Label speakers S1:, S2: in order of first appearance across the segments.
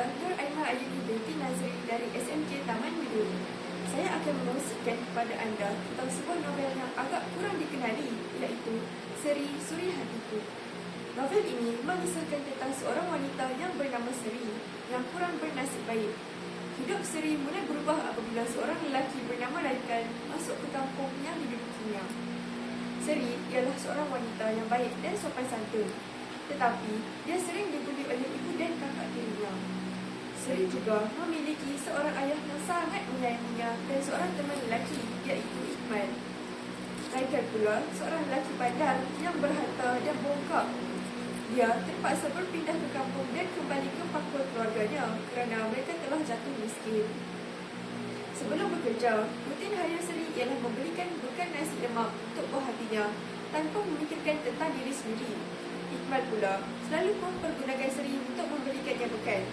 S1: Saya Nur Aimah Ayubi binti Nazri dari SMK Taman Widodo. Saya akan mengkongsikan kepada anda tentang sebuah novel yang agak kurang dikenali, iaitu Seri Suri Hatiku. Novel ini mengisahkan tentang seorang wanita yang bernama Seri yang kurang bernasib baik. Hidup Seri mulai berubah apabila seorang lelaki bernama Raikal masuk ke kampung yang didudukinya. Seri ialah seorang wanita yang baik dan sopan santun, tetapi dia sering dibuli oleh ibu dan kakak tirinya. Seri juga memiliki seorang ayah yang sangat menyayanginya dan seorang teman lelaki, iaitu Iqmal. Raikal pula seorang lelaki bandar yang berharta dan bongkak. Dia terpaksa berpindah ke kampung dan kembali ke pangkul keluarganya kerana mereka telah jatuh miskin. Sebelum bekerja, rutin harian Seri ialah membelikan bekal nasi lemak untuk buah hatinya tanpa memikirkan tentang diri sendiri. Iqmal pula selalu mempergunakan Seri untuk membelikannya bekal.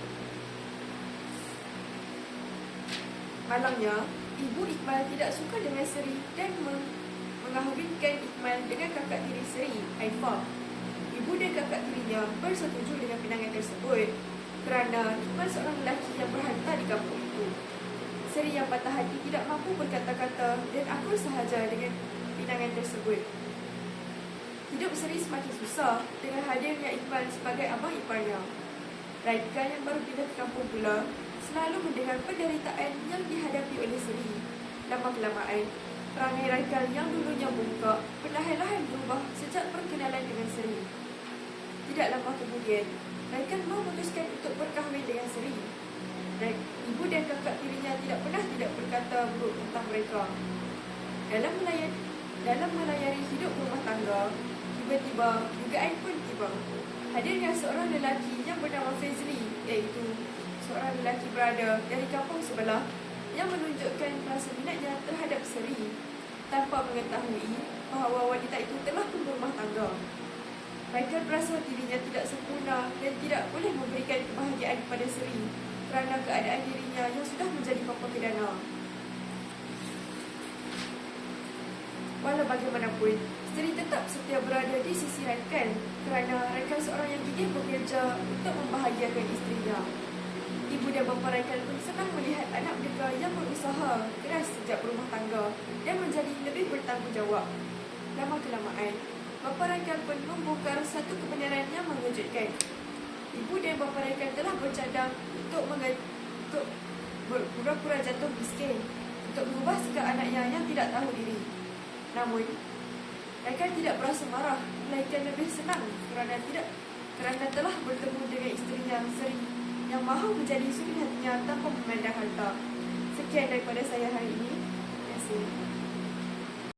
S1: Malamnya, ibu Iqmal tidak suka dengan Seri dan mengahwinkan Iqmal dengan kakak tiri Seri, Aifah. Ibu dan kakak tirinya bersetuju dengan pinangan tersebut kerana Iqmal seorang lelaki yang berharta di kampung itu. Seri yang patah hati tidak mampu berkata-kata dan akur sahaja dengan pinangan tersebut. Hidup Seri semakin susah dengan hadirnya Iqmal sebagai abang iparnya. Raikal yang baru pindah ke kampung pula selalu mendengar penderitaan yang dihadapi oleh Seri. Lama-kelamaan, perangai Raikal yang dulunya bongkak perlahan-lahan berubah sejak perkenalan dengan Seri. Tidak lama kemudian, Raikal memutuskan untuk berkahwin dengan Seri. Ibu dan kakak tirinya tidak berkata buruk tentang mereka. Dalam melayari hidup rumah tangga, tiba-tiba dugaan pun tiba. Hadirnya seorang lelaki yang bernama Fazli, iaitu seorang lelaki berada dari kampung sebelah yang menunjukkan rasa minatnya terhadap Seri tanpa mengetahui bahawa wanita itu telah pun berumah tangga. Raikal berasa dirinya tidak sempurna dan tidak boleh memberikan kebahagiaan kepada Seri kerana keadaan dirinya yang sudah menjadi bapa kedana. Walau bagaimanapun, Seri tetap setia berada di sisi Raikal kerana Raikal seorang yang gigih bekerja untuk membahagiakan isterinya. Ibu dan bapa Raikal pun senang melihat anak mereka yang berusaha keras sejak berumah tangga dan menjadi lebih bertanggungjawab. Lama-kelamaan, bapa Raikal pun membongkar satu kebenaran yang mengejutkan. Ibu dan bapa Raikal telah bercadang untuk berpura-pura jatuh miskin untuk mengubah sikap anaknya yang tidak tahu diri. Namun, Raikal tidak berasa marah, melainkan lebih senang kerana telah bertemu dengan isterinya Seri yang mahu menjadi suri hatinya tanpa memandang harta. Sekian daripada saya hari ini. Terima kasih.